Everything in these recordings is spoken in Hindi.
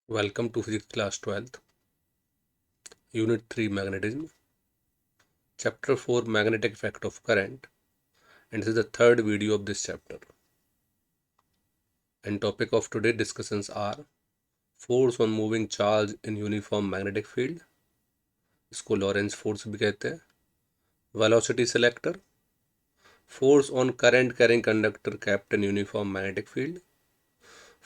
Welcome to Physics Class 12th, Unit 3 Magnetism, Chapter 4 Magnetic Effect of Current, and this is the third video of this chapter. And topic of today's discussions are force on moving charge in uniform magnetic field, इसको लॉरेंज फोर्स भी कहते हैं, velocity selector, force on current carrying conductor kept in uniform magnetic field,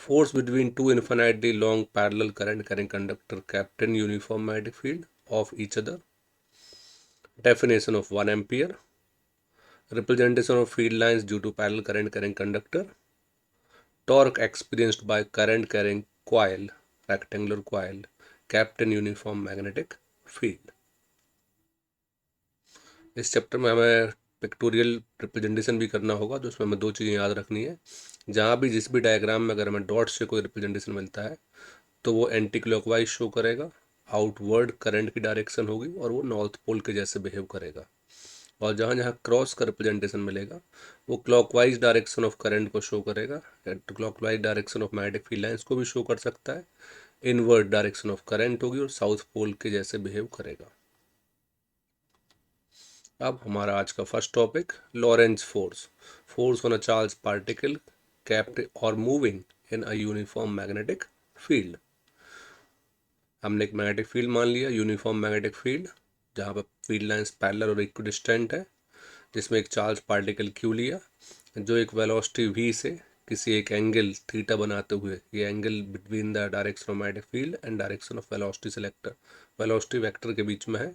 force between two infinitely long parallel current carrying conductor kept in uniform magnetic field of each other, definition of 1 ampere, representation of field lines due to parallel current carrying conductor, torque experienced by current carrying coil, rectangular coil, kept in uniform magnetic field. इस चैप्टर में हमें पिक्टोरियल रिप्रेजेंटेशन भी करना होगा, तो उसमें हमें दो चीज़ें याद रखनी है। जहाँ भी जिस भी डायग्राम में अगर हमें डॉट से कोई रिप्रेजेंटेशन मिलता है तो वो एंटी क्लॉकवाइज शो करेगा, आउटवर्ड करंट की डायरेक्शन होगी और वो नॉर्थ पोल के जैसे बिहेव करेगा। और जहाँ जहाँ क्रॉस का रिप्रेजेंटेशन मिलेगा वो क्लॉकवाइज डायरेक्शन ऑफ करंट को शो करेगा, clockwise direction of magnetic field lines को भी शो कर सकता है, इनवर्ड डायरेक्शन ऑफ करंट होगी और साउथ पोल के जैसे बिहेव करेगा। अब हमारा आज का first topic Lorentz force, force on a charge particle kept और moving in a uniform magnetic field. हमने एक मैग्नेटिक फील्ड मान लिया, यूनिफॉर्म मैग्नेटिक फील्ड, जहाँ पर फील्ड लाइंस पैरेलल और इक्विडिस्टेंट है, जिसमें एक चार्ज पार्टिकल क्यू लिया जो एक वेलोसिटी v से किसी एक एंगल थीटा बनाते हुए, ये angle between the direction of magnetic field and direction of velocity selector, velocity vector के बीच में है,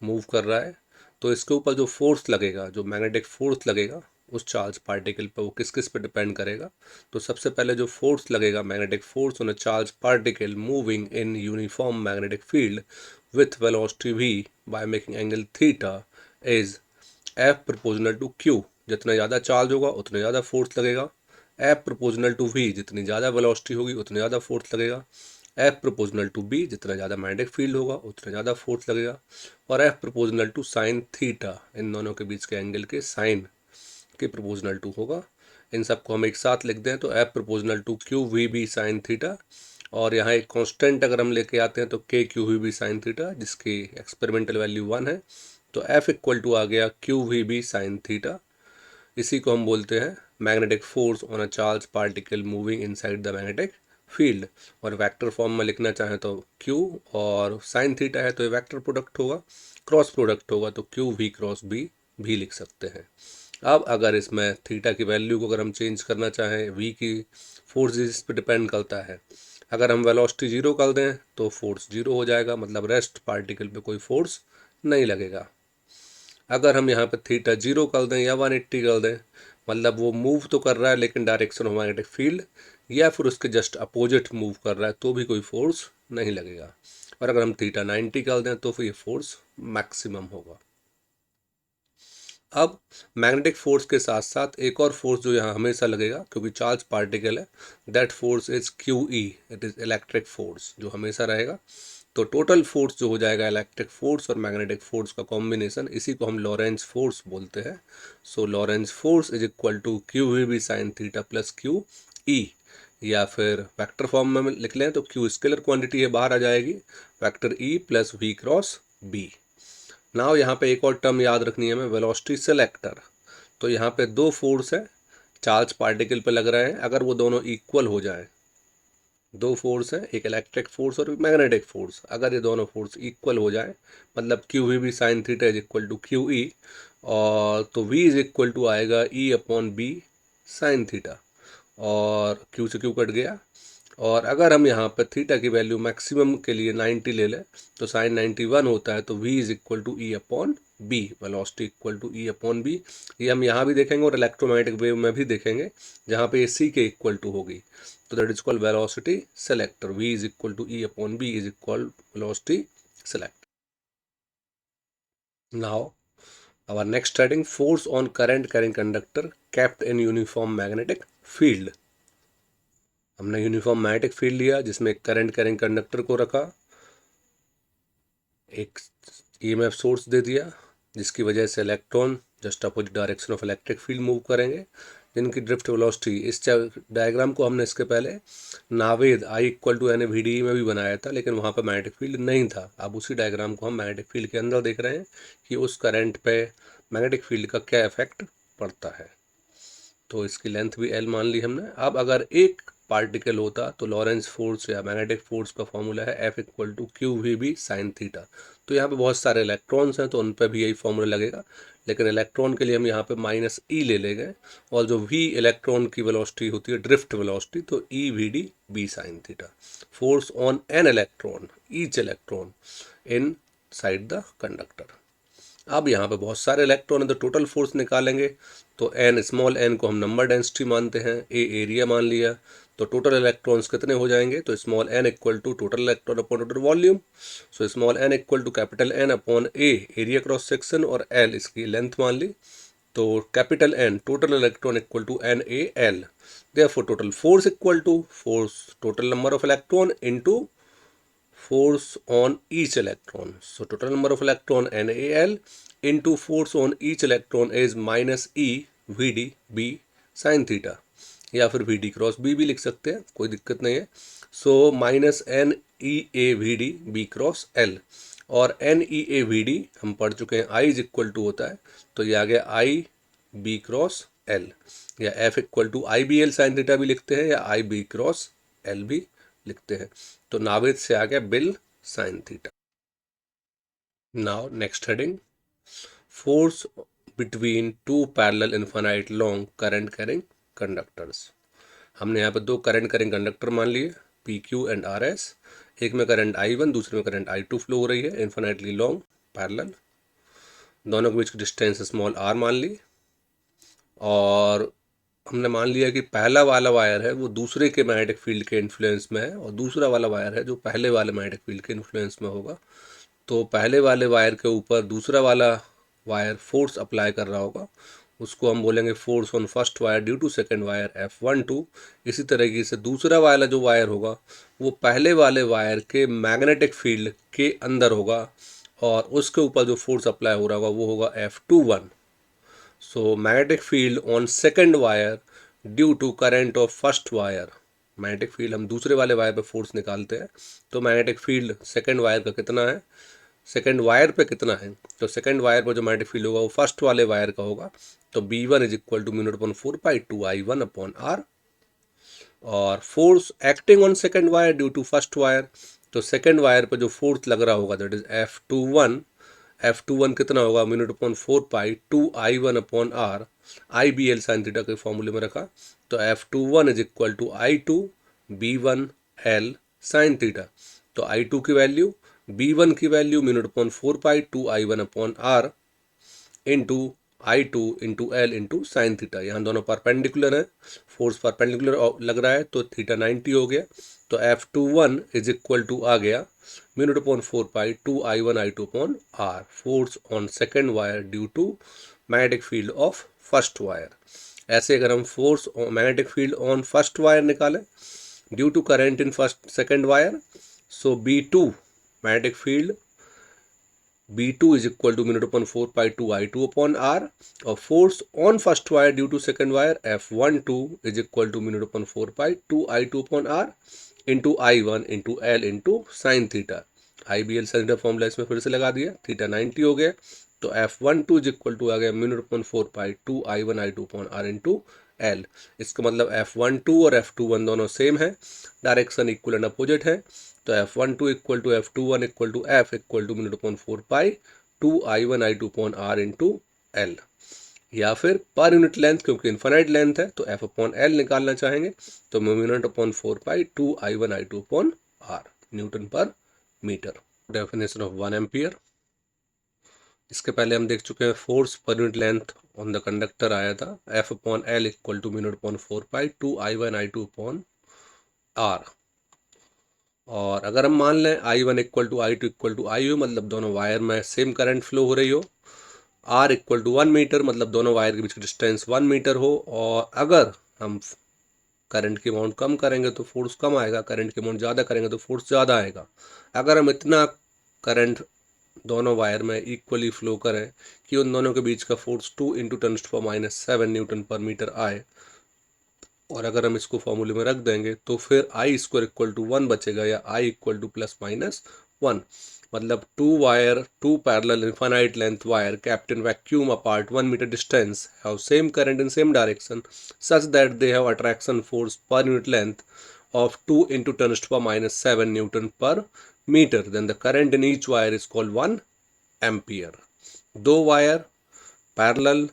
मूव कर रहा है। तो इसके ऊपर जो फोर्स लगेगा, जो मैग्नेटिक फोर्स लगेगा उस चार्ज पार्टिकल पर, वो किस किस पे डिपेंड करेगा। तो सबसे पहले जो फोर्स लगेगा, magnetic force on a charge particle moving in uniform magnetic field with velocity v by making angle theta is F proportional to Q। जितना ज़्यादा चार्ज होगा उतने ज़्यादा फोर्स लगेगा। F प्रोपोर्शनल टू V, जितनी ज़्यादा वेलोसिटी होगी उतने ज़्यादा फोर्स लगेगा। F प्रोपोर्शनल टू B, जितना ज़्यादा मैग्नेटिक फील्ड होगा उतना ज़्यादा फोर्स लगेगा। और F proportional to sine theta, इन दोनों के बीच के एंगल के साइन के प्रोपोर्शनल टू होगा। इन सबको हम एक साथ लिख दें तो F proportional to Q V B sine theta, और यहाँ एक कांस्टेंट अगर हम लेके आते हैं तो K Q V B sine theta, जिसकी एक्सपेरिमेंटल वैल्यू 1 है, तो F इक्वल टू आ गया Q V B sine theta. इसी को हम बोलते हैं magnetic force on a charge particle moving inside the magnetic field. और वेक्टर फॉर्म में लिखना चाहें तो Q, और साइन थीटा है तो ये वेक्टर प्रोडक्ट होगा, क्रॉस प्रोडक्ट होगा तो क्यू वी क्रॉस बी भी लिख सकते हैं। अब अगर इसमें थीटा की वैल्यू को अगर हम चेंज करना चाहें, v की फोर्स इस पर डिपेंड करता है, अगर हम वेलोसिटी जीरो कर दें तो फोर्स जीरो हो जाएगा, मतलब रेस्ट पार्टिकल पे कोई फोर्स नहीं लगेगा। अगर हम यहाँ पे थीटा जीरो कर दें या 180 कर दें, मतलब वो मूव तो कर रहा है लेकिन डायरेक्शन ऑफ मैग्नेटिक फील्ड या फिर उसके जस्ट अपोजिट मूव कर रहा है, तो भी कोई फोर्स नहीं लगेगा। और अगर हम थीटा 90 कर दें तो फिर ये फोर्स मैक्सिमम होगा। अब मैग्नेटिक फोर्स के साथ साथ एक और फोर्स जो यहाँ हमेशा लगेगा, क्योंकि चार्ज पार्टिकल है, that force is Q E, it is electric force, जो हमेशा रहेगा। तो टोटल फोर्स जो हो जाएगा इलेक्ट्रिक फोर्स और मैग्नेटिक फोर्स का कॉम्बिनेशन, इसी को हम लॉरेंज फोर्स बोलते हैं। So Lorentz force is equal to Q V B sine theta plus Q E, या फिर वेक्टर फॉर्म में लिख लें तो क्यू स्केलर क्वांटिटी है, बाहर आ जाएगी, vector E plus V cross B. Now यहाँ पे एक और टर्म याद रखनी है हमें, वेलोसिटी सेलेक्टर। तो यहाँ पे दो फोर्स है चार्ज पार्टिकल पे लग रहे हैं, अगर वो दोनों इक्वल हो जाए, दो फोर्स है, एक इलेक्ट्रिक फोर्स और मैग्नेटिक फोर्स, अगर ये दोनों फोर्स इक्वल हो जाए, मतलब Q V B sine theta is equal to Q E, और तो वी इज इक्वल टू आएगा E upon B sine theta, और क्यू से क्यू कट गया। और अगर हम यहाँ पर थीटा की वैल्यू मैक्सिमम के लिए 90 ले लें तो साइन 91 होता है, तो v is equal to E upon B, velocity equal to E upon B. ये हम यहाँ भी देखेंगे और इलेक्ट्रोमैग्नेटिक वेव में भी देखेंगे, जहाँ पे ये c के इक्वल टू होगी, तो that is called velocity selector, v is equal to E upon B is equal velocity selector. Now our next heading, force on current carrying conductor kept in uniform magnetic field। हमने यूनिफॉर्म मैग्नेटिक फील्ड लिया जिसमें करंट कैरिंग कंडक्टर को रखा, एक ईएमएफ सोर्स दे दिया जिसकी वजह से electron just opposite direction of electric field move करेंगे, जिनकी ड्रिफ्ट वेलोसिटी, इस डायग्राम को हमने इसके पहले नावेद I=NA/VDE में भी बनाया था, लेकिन वहाँ पर मैग्नेटिक फील्ड नहीं था। अब उसी डायग्राम को हम मैग्नेटिक फील्ड के अंदर देख रहे हैं कि उस करंट पे मैग्नेटिक फील्ड का क्या इफेक्ट पड़ता है। तो इसकी लेंथ भी L मान ली हमने। अब अगर एक पार्टिकल होता तो लॉरेंस फोर्स या मैग्नेटिक फोर्स का फॉर्मूला है F=QVB sin थीटा। तो यहाँ पे बहुत सारे इलेक्ट्रॉन्स हैं तो उन पर भी यही फॉर्मूला लगेगा, लेकिन इलेक्ट्रॉन के लिए हम यहाँ पे -E ले लेंगे, और जो V इलेक्ट्रॉन की वेलोसिटी होती है ड्रिफ्ट वेलोसिटी, तो EVD sin theta. Force on an electron, each electron in side the conductor. अब यहाँ पे बहुत सारे इलेक्ट्रॉन है तो टोटल फोर्स निकालेंगे, तो एन, स्मॉल एन को हम नंबर डेंसिटी मानते हैं, ए एरिया मान लिया, तो टोटल इलेक्ट्रॉन्स कितने हो जाएंगे, तो small N equal to total electron upon total volume. So small N equal to capital N upon A area cross section, और एल इसकी लेंथ मान ली, तो capital N total electron equal to NaL। Therefore total force equal to force total number of electron into force on each electron. So total number of electron NaL into force on each electron is -E VD B sin theta, या फिर VD क्रॉस B भी लिख सकते हैं, कोई दिक्कत नहीं है। सो -NEA/VD B क्रॉस L, और NEA/VD हम पढ़ चुके हैं I इज इक्वल टू होता है, तो ये आ गया I B क्रॉस L, या F=IBL sin थीटा भी लिखते हैं, या IB क्रॉस L भी लिखते हैं। तो नावेद से आ गया bill sine theta. Now next heading, force between two parallel infinite long current carrying conductors. हमने यहाँ पर दो करंट कैरिंग कंडक्टर मान लिए, PQ एंड RS। एक में करंट I1, दूसरे में करंट I2 फ्लो हो रही है, इनफाइनाइटली लॉन्ग पैरेलल। दोनों के बीच की डिस्टेंस स्मॉल r मान ली, और हमने मान लिया कि पहला वाला वायर है वो दूसरे के मैग्नेटिक फील्ड के इन्फ्लुएंस में है, और दूसरा वाला वायर है जो पहले वाले मैग्नेटिक फील्ड के इन्फ्लुएंस में होगा। तो पहले वाले वायर के ऊपर दूसरा वाला वायर फोर्स अप्लाई कर रहा होगा, उसको हम बोलेंगे force on first wire due to second wire F12। इसी तरीके से दूसरा वाला जो वायर होगा वो पहले वाले वायर के मैग्नेटिक फील्ड के अंदर होगा, और उसके ऊपर जो फोर्स अप्लाई हो रहा होगा वो होगा F21। So magnetic field on second wire due to current of first wire। Magnetic field हम दूसरे वाले वायर पे फोर्स निकालते हैं, तो मैग्नेटिक फील्ड सेकंड वायर का कितना है, सेकंड वायर पे कितना है, तो सेकंड वायर पर जो मैग्नेटिक फील्ड होगा वो फर्स्ट वाले वायर का होगा, तो B1 is equal to μ/4π2I1/r। और force acting on second wire due to first wire, तो सेकंड वायर पर जो फोर्स लग रहा होगा दैट इज F21 कितना होगा, μ/4π2I1/r। IBL साइन थीटा के फॉर्मूले में रखा, तो F21 is equal to I2 B1L sine theta. तो I2 की वैल्यू, B1 की value μ/4π2I1/r into I2 into L into sine theta. यहाँ दोनों परपेंडिकुलर हैं, फोर्स परपेंडिकुलर लग रहा है तो थीटा 90 हो गया, तो F21 इज इक्वल टू आ गया μ/4π2I1/I2/r, force on second wire due to magnetic field of first wire. ऐसे अगर हम force magnetic field on first wire निकालें due to current in first second wire, so B2 magnetic field B2 is equal to μ/4π2I2/r, और force on first wire due to second wire F12 is equal to μ/4π2I2/r into I1 into L into sine theta. IBL sine theta formula इसमें फिर से लगा दिया, थीटा 90 हो गया, तो F12 इज इक्वल टू आ गया μ/4π2I1/I2/r इंटू L। इसका मतलब F12 और F21 दोनों सेम है, डायरेक्शन इक्वल एंड अपोजिट है, तो F12 equal to F21 equal to F equal to μ/4π2I1/I2/r into L, या फिर पर यूनिट लेंथ, क्योंकि इन्फाइनाइट लेंथ है तो F/L निकालना चाहेंगे, तो μ/4π2I1/I2/r न्यूटन पर मीटर। डेफिनेशन ऑफ 1 एम्पियर, इसके पहले हम देख चुके हैं फोर्स पर unit length on the conductor आया था, F/L इक्वल टू μ/4π2I1/I2/r। और अगर हम मान लें I1 equal to I2 equal to IU, मतलब दोनों वायर में सेम करंट फ्लो हो रही हो, R इक्वल टू 1 मीटर, मतलब दोनों वायर के बीच की डिस्टेंस 1 मीटर हो, और अगर हम करंट की अमाउंट कम करेंगे तो फोर्स कम आएगा, करंट की अमाउंट ज़्यादा करेंगे तो फोर्स ज़्यादा आएगा। अगर हम इतना करंट दोनों वायर में इक्वली फ्लो करें कि उन दोनों के बीच का फोर्स 2 × 10⁻⁷ न्यूटन पर मीटर आए, और अगर हम इसको फॉर्मूले में रख देंगे तो फिर आई स्क्वायर इक्वल टू 1 बचेगा, या I equal two plus minus 1। मतलब two parallel infinite length wire kept in vacuum apart 1 meter distance have same current in same direction such that they have attraction force per unit length of 2 into 10 to the power minus 7 Newton per meter. Then the current in each wire is called 1 ampere. दो wire parallel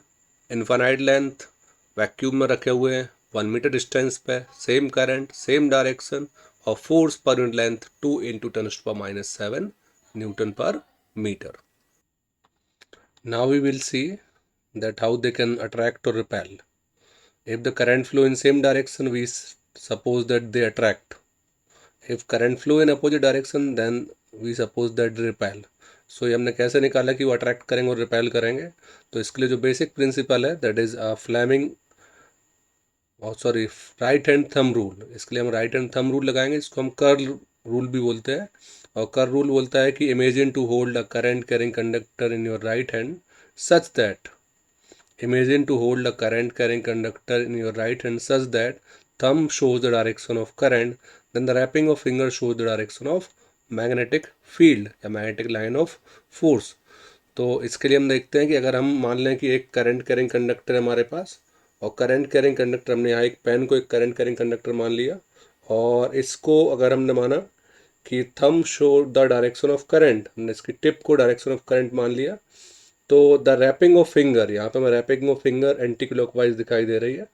infinite length vacuum में रखे हुए हैं 1 मीटर डिस्टेंस पे, सेम करंट सेम डायरेक्शन और फोर्स पर unit length 2 into 10⁻⁷ Newton per meter. Now we will see that how they can attract or repel. If the current flow in same direction, we suppose that they attract. If current flow in opposite direction, then we suppose that they repel. सो ये हमने कैसे निकाला कि वो अट्रैक्ट करेंगे और रिपेल करेंगे। तो इसके लिए जो बेसिक प्रिंसिपल है that is Fleming right hand thumb rule. इसके लिए हम राइट हैंड थंब रूल लगाएंगे, इसको हम कर्ल रूल भी बोलते हैं। और कर्ल रूल बोलता है कि imagine to hold a current carrying conductor in your right hand such that imagine to hold a current carrying conductor in your right hand such that thumb shows the direction of current, then the wrapping of finger shows the direction of magnetic field या magnetic line of force। तो इसके लिए हम देखते हैं कि अगर हम मान लें कि एक करंट कैरिंग कंडक्टर है हमारे पास, और करंट कैरिंग कंडक्टर हमने यहाँ एक पेन को एक करंट कैरिंग कंडक्टर मान लिया, और इसको अगर हमने माना कि thumb show the direction of current, हमने इसकी टिप को डायरेक्शन ऑफ करंट मान लिया, तो द रैपिंग ऑफ फिंगर, यहाँ पे हमें wrapping of finger anti clockwise दिखाई दे रही है।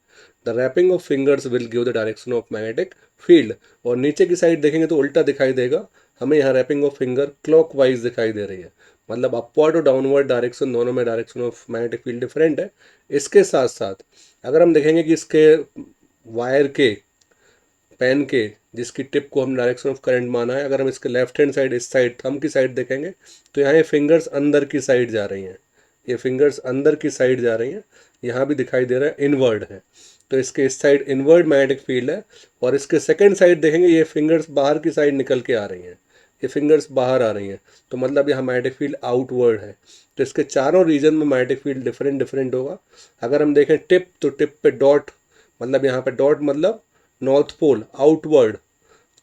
The wrapping of fingers will give the direction of magnetic field. और नीचे की साइड देखेंगे तो उल्टा दिखाई देगा, हमें यहाँ रैपिंग ऑफ फिंगर क्लॉकवाइज दिखाई दे रही है। मतलब अपवर्ड और डाउनवर्ड डायरेक्शन दोनों में direction of magnetic field different है। इसके साथ साथ अगर हम देखेंगे कि इसके वायर के पेन के जिसकी टिप को हम डायरेक्शन ऑफ करंट माना है, अगर हम इसके लेफ्ट हैंड साइड इस साइड थंब की साइड देखेंगे तो यहाँ ये फिंगर्स अंदर की साइड जा रही हैं, ये फिंगर्स अंदर की साइड जा रही हैं, यहाँ भी दिखाई दे रहा है इनवर्ड है। तो इसके इस साइड इनवर्ड मैग्नेटिक फील्ड है, और इसके सेकंड साइड देखेंगे ये फिंगर्स बाहर की साइड निकल के आ रही हैं, ये फिंगर्स बाहर आ रही हैं, तो मतलब यहाँ मैग्नेटिक फील्ड आउटवर्ड है। तो इसके चारों रीजन में मैग्नेटिक फील्ड डिफरेंट डिफरेंट होगा। अगर हम देखें टिप, तो टिप पे डॉट, मतलब यहाँ पे डॉट मतलब north pole outward,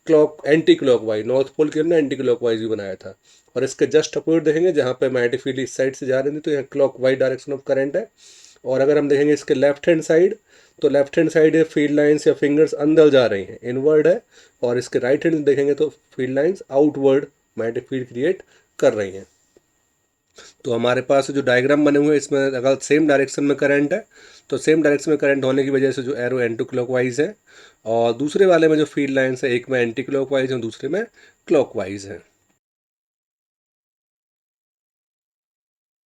clock anti clockwise, north pole के हमने एंटी क्लॉकवाइज भी बनाया था। और इसके जस्ट अपोजिट देखेंगे जहाँ पे मैग्नेटिक फील्ड इस साइड से जा रही थी तो यहाँ क्लॉकवाइज डायरेक्शन ऑफ करंट है। और अगर हम देखेंगे इसके लेफ्ट हैंड साइड, तो लेफ्ट हैंड साइड ये फील्ड लाइंस या फिंगर्स अंदर जा रही हैं, इनवर्ड है। और इसके राइट हैंड देखेंगे तो field lines outward magnetic field create कर रही हैं। तो हमारे पास जो डायग्राम बने हुए हैं इसमें अगर सेम डायरेक्शन में करंट है, तो सेम डायरेक्शन में करंट होने की वजह से जो एरो एंटी क्लॉकवाइज है, और दूसरे वाले में जो फील्ड लाइंस है एक में एंटी क्लॉकवाइज है दूसरे में क्लॉकवाइज है।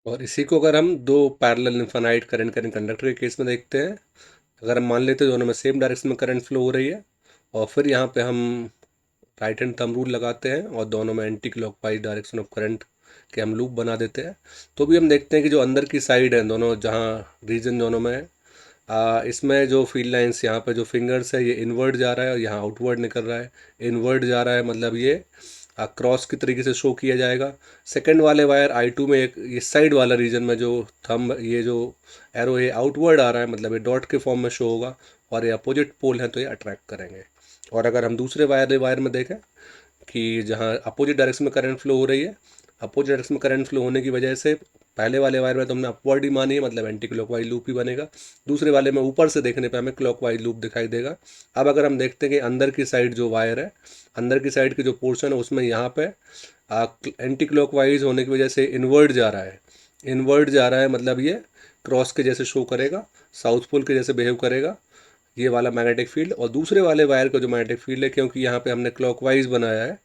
और इसी को अगर हम दो parallel infinite current carrying conductor के केस में देखते हैं, अगर हम मान लेते हैं दोनों में सेम डायरेक्शन में करंट फ्लो हो रही है, और फिर यहाँ पे हम राइट हैंड थंब रूल लगाते हैं और दोनों में anti clockwise direction of current के हम लूप बना देते हैं, तो भी हम देखते हैं कि जो अंदर की साइड है दोनों, जहाँ रीजन दोनों में है, इसमें जो फील्ड लाइंस यहाँ पे जो फिंगर्स है ये इनवर्ड जा रहा है और यहाँ आउटवर्ड निकल रहा है। इनवर्ड जा रहा है मतलब ये क्रॉस की तरीके से शो किया जाएगा। सेकंड वाले वायर I2 में एक इस साइड वाला रीजन में जो थंब, ये जो एरो ये आउटवर्ड आ रहा है, मतलब ये डॉट के फॉर्म में शो होगा, और ये अपोजिट पोल है तो ये अट्रैक्ट करेंगे। और अगर हम दूसरे वायर में देखें कि जहाँ अपोजिट डायरेक्शन में करंट फ्लो हो रही है, अपोजिट डायरेक्शन में करंट फ्लो होने की वजह से पहले वाले वायर में तो हमने अपवर्ड ही मानी है, मतलब एंटी क्लॉकवाइज लूप ही बनेगा। दूसरे वाले में ऊपर से देखने पे हमें क्लॉकवाइज लूप दिखाई देगा। अब अगर हम देखते हैं कि अंदर की साइड जो वायर है, अंदर की साइड की जो पोर्शन है उसमें यहाँ पे एंटी क्लॉकवाइज होने की वजह से इनवर्ड जा रहा है, इनवर्ड जा रहा है मतलब ये क्रॉस के जैसे शो करेगा, साउथ पोल के जैसे बिहेव करेगा ये वाला मैग्नेटिक फील्ड। और दूसरे वाले वायर का जो मैग्नेटिक फील्ड है, क्योंकि यहाँ पे हमने क्लॉकवाइज बनाया है,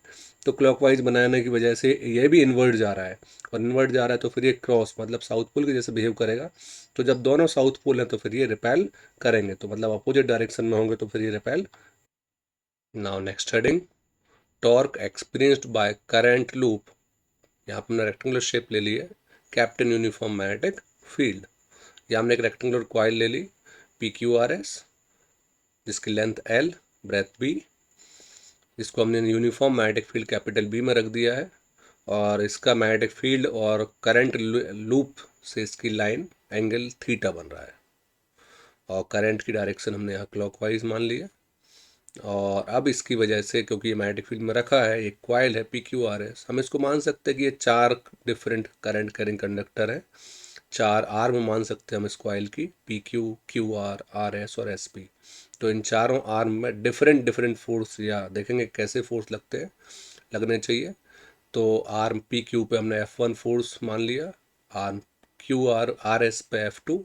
तो क्लॉकवाइज बनाने की वजह से ये भी इन्वर्ट जा रहा है, और इन्वर्ट जा रहा है तो फिर ये क्रॉस मतलब साउथ पोल के जैसे बिहेव करेगा। तो जब दोनों साउथ पोल हैं तो फिर ये रिपेल करेंगे, तो मतलब अपोजिट डायरेक्शन में होंगे तो फिर ये repel. Now next heading, torque experienced by current loop. यहाँ पर हमने रेक्टेंगुलर शेप ले ली है, कैप्टन यूनिफॉर्म मैग्नेटिक फील्ड। यहाँ हमने एक रेक्टेंगुलर कॉइल ले ली PQRS, जिसकी लेंथ L, ब्रेथ B, इसको हमने uniform magnetic field capital B में रख दिया है, और इसका मैग्नेटिक फील्ड और करंट लूप से इसकी लाइन एंगल थीटा बन रहा है। और करंट की डायरेक्शन हमने यहाँ क्लॉकवाइज मान लिया। और अब इसकी वजह से, क्योंकि ये मैग्नेटिक फील्ड में रखा है, एक कॉइल है PQRS, हम इसको मान सकते हैं कि ये 4 डिफरेंट करंट कैरिंग कंडक्टर हैं। 4 आर्म मान सकते हैं हम इस कॉइल की, PQ, QR, RS और SP। तो इन चारों आर्म में डिफरेंट डिफरेंट फोर्स, या देखेंगे कैसे फोर्स लगते हैं, लगने चाहिए। तो आर्म PQ पे हमने F1 फोर्स मान लिया, आर्म RS पे F2,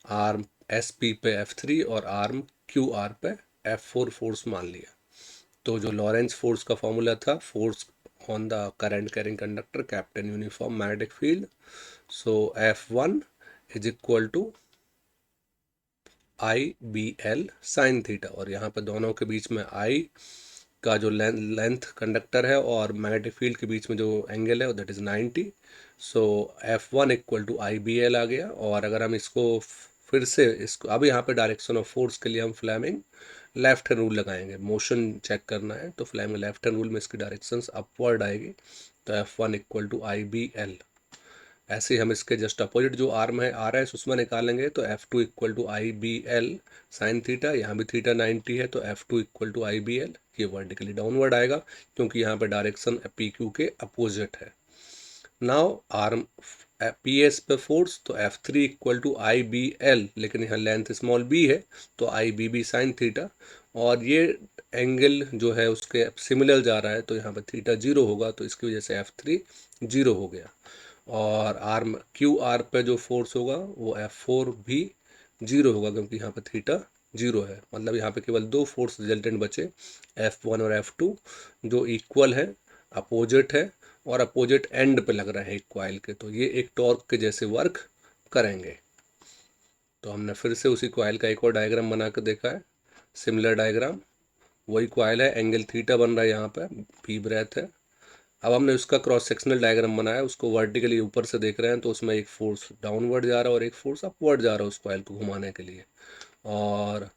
आर्म SP पे F3 और आर्म QR पे F4 फोर्स मान लिया। तो जो लॉरेंस फोर्स का फॉर्मूला था, force on the current carrying conductor kept in uniform magnetic field, so F1 is equal to IBL sine theta. और यहाँ पे दोनों के बीच में I का जो लेंथ कंडक्टर है और मैग्नेटिक फील्ड के बीच में जो एंगल है that is 90। So F1 equal to IBL आ गया। और अगर हम इसको फिर से इसको, अब यहाँ पे डायरेक्शन ऑफ फोर्स के लिए हम फ्लेमिंग लेफ्ट हैंड रूल लगाएंगे, मोशन चेक करना है तो फ्लेमिंग लेफ्ट हैंड रूल में इसकी डायरेक्शंस अपवर्ड आएगी। तो F1 इक्वल टू IBL। ऐसे ही हम इसके जस्ट अपोजिट जो आर्म है RS उसमें निकालेंगे तो F2 equal to IBL sine theta. यहाँ भी थीटा 90 है तो F2 इक्वल टू IBL, ये वर्टिकली डाउनवर्ड आएगा क्योंकि यहाँ पे डायरेक्शन PQ के अपोजिट है। नाउ आर्म PS पे फोर्स, तो F3 इक्वल टू IBL, लेकिन यहाँ लेंथ स्मॉल b है तो IBB साइन थीटा। और ये एंगल जो है उसके सिमिलर जा रहा है तो यहाँ पे थीटा 0 होगा, तो इसकी वजह से F3 0 हो गया। और आर्म QR पे जो फोर्स होगा वो F4 भी 0 होगा क्योंकि यहाँ पे थीटा 0 है। मतलब यहाँ पे केवल 2 फोर्स रिजल्टेंट बचे, F1 और F2, जो इक्वल है, अपोजिट है और अपोजिट एंड पे लग रहे हैं एक कॉइल के, तो ये एक टॉर्क के जैसे वर्क करेंगे। तो हमने फिर से उसी कॉइल का एक और डायग्राम बना कर देखा है, सिमिलर डायग्राम, वही कॉइल है, एंगल थीटा बन रहा है यहाँ पे, P ब्रेथ है। अब हमने उसका क्रॉस सेक्शनल डायग्राम बनाया, उसको वर्टिकली ऊपर से देख रहे हैं तो उसमें एक फोर्स डाउनवर्ड जा रहा है और एक फोर्स अपवर्ड जा रहा है उस कॉइल को घुमाने के लिए। और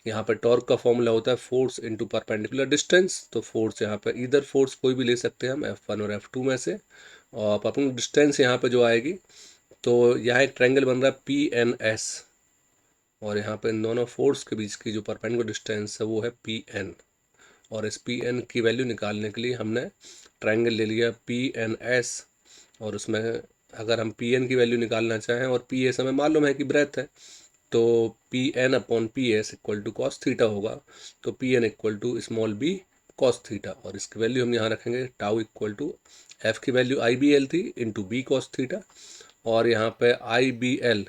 यहाँ पे टॉर्क का फॉर्मूला होता है फोर्स इनटू परपेंडिकुलर डिस्टेंस। तो फोर्स यहाँ पे इधर फोर्स कोई भी ले सकते हैं हम, F1 और F2 में से, और परपेंडिकुलर डिस्टेंस यहाँ पे जो आएगी, तो यहाँ एक ट्रायंगल बन रहा है PNS, और यहाँ पे इन दोनों फोर्स के बीच की जो परपेंडिकुलर डिस्टेंस है वो है PN। और इस PN की वैल्यू निकालने के लिए हमने ट्रायंगल ले लिया PNS, और उसमें अगर हम PN की वैल्यू निकालना चाहें और PS हमें मालूम है कि ब्रेथ है, तो PN upon PS equal to cos theta होगा। तो PN equal to small b cos theta, और इसकी वैल्यू हम यहाँ रखेंगे टाउ इक्वल टू, F की वैल्यू IBL थी इंटू B कॉस थीटा, और यहाँ पे IBL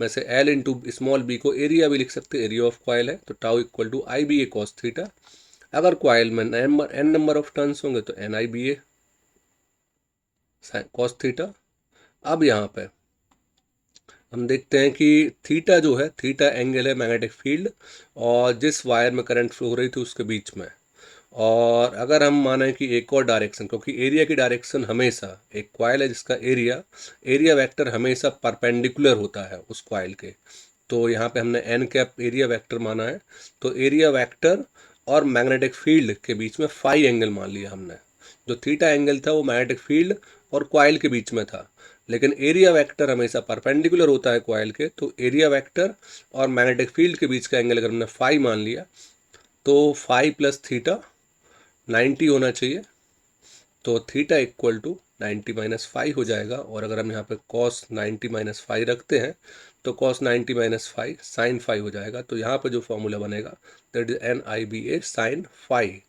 में से L इंटू स्मॉल b को एरिया भी लिख सकते हैं, एरिया ऑफ कॉयल है, तो tau equal to IBA cos theta. अगर कॉइल में n नंबर ऑफ टर्न्स होंगे तो NIBA कॉस थीटा। अब यहाँ पे हम देखते हैं कि थीटा जो है, थीटा एंगल है मैग्नेटिक फील्ड और जिस वायर में करंट फ्लो हो रही थी उसके बीच में। और अगर हम माने कि एक और डायरेक्शन, क्योंकि एरिया की डायरेक्शन हमेशा, एक कॉइल है जिसका एरिया, एरिया वेक्टर हमेशा परपेंडिकुलर होता है उस कॉइल के, तो यहाँ पे हमने n कैप एरिया वेक्टर माना है, तो एरिया वेक्टर और मैग्नेटिक फील्ड के बीच में फाई एंगल मान लिया हमने। जो थीटा एंगल था वो मैग्नेटिक फील्ड और कॉइल के बीच में था, लेकिन एरिया वेक्टर हमेशा परपेंडिकुलर होता है कॉइल के, तो एरिया वेक्टर और मैग्नेटिक फील्ड के बीच का एंगल अगर हमने फाई मान लिया तो फाई प्लस थीटा 90 होना चाहिए। तो theta equal to 90 minus five हो जाएगा, और अगर हम यहाँ पे कॉस 90 माइनस फाइव रखते हैं तो cos 90 minus five sine five हो जाएगा। तो यहाँ पे जो फॉर्मूला बनेगा that is NIBA sine five,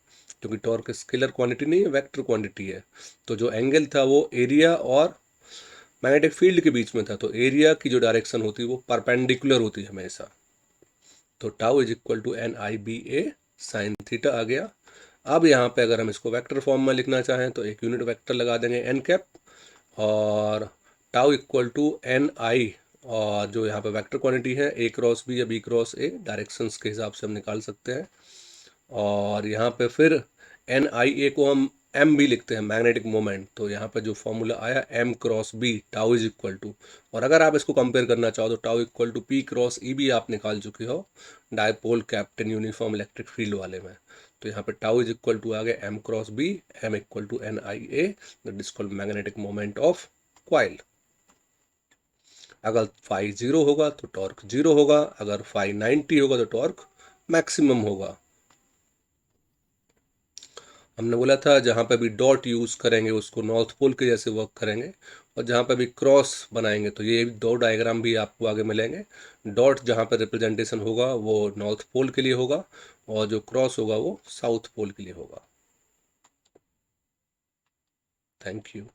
क्योंकि टॉर्क स्केलर क्वांटिटी नहीं है, वेक्टर क्वांटिटी है। तो जो एंगल था वो एरिया और मैग्नेटिक फील्ड के बीच में था, तो एरिया की जो डायरेक्शन होती है वो परपेंडिकुलर होती है हमेशा। तो tau is equal to NIBA sine theta आ गया। अब यहाँ पे अगर हम इसको वेक्टर फॉर्म में लिखना चाहें तो एक यूनिट वेक्टर लगा देंगे n कैप, और टाउ इक्वल टू NI, और जो यहाँ पे वेक्टर क्वांटिटी है A क्रॉस B या B क्रॉस A, डायरेक्शंस के हिसाब से हम निकाल सकते हैं। और यहाँ पे फिर NIA को हम M भी लिखते हैं, मैग्नेटिक मोमेंट, तो यहाँ पे जो फॉर्मूला आया M cross B tau is equal to, और अगर आप इसको कंपेयर करना चाहो तो tau equal to P cross E भी आप निकाल चुके हो dipole kept in uniform electric field वाले में। तो यहाँ पे टाउ इज इक्वल टू आ गया M cross B, M equal to NIA, that is called magnetic moment of coil. अगर फाई 0 होगा तो टॉर्क 0 होगा, अगर फाई 90 होगा तो टॉर्क मैक्सिमम होगा। हमने बोला था जहाँ पे भी डॉट यूज़ करेंगे उसको नॉर्थ पोल के जैसे वर्क करेंगे, और जहाँ पे भी क्रॉस बनाएंगे तो ये दो डायग्राम भी आपको आगे मिलेंगे। डॉट जहाँ पे रिप्रेजेंटेशन होगा वो नॉर्थ पोल के लिए होगा, और जो क्रॉस होगा वो साउथ पोल के लिए होगा। Thank you.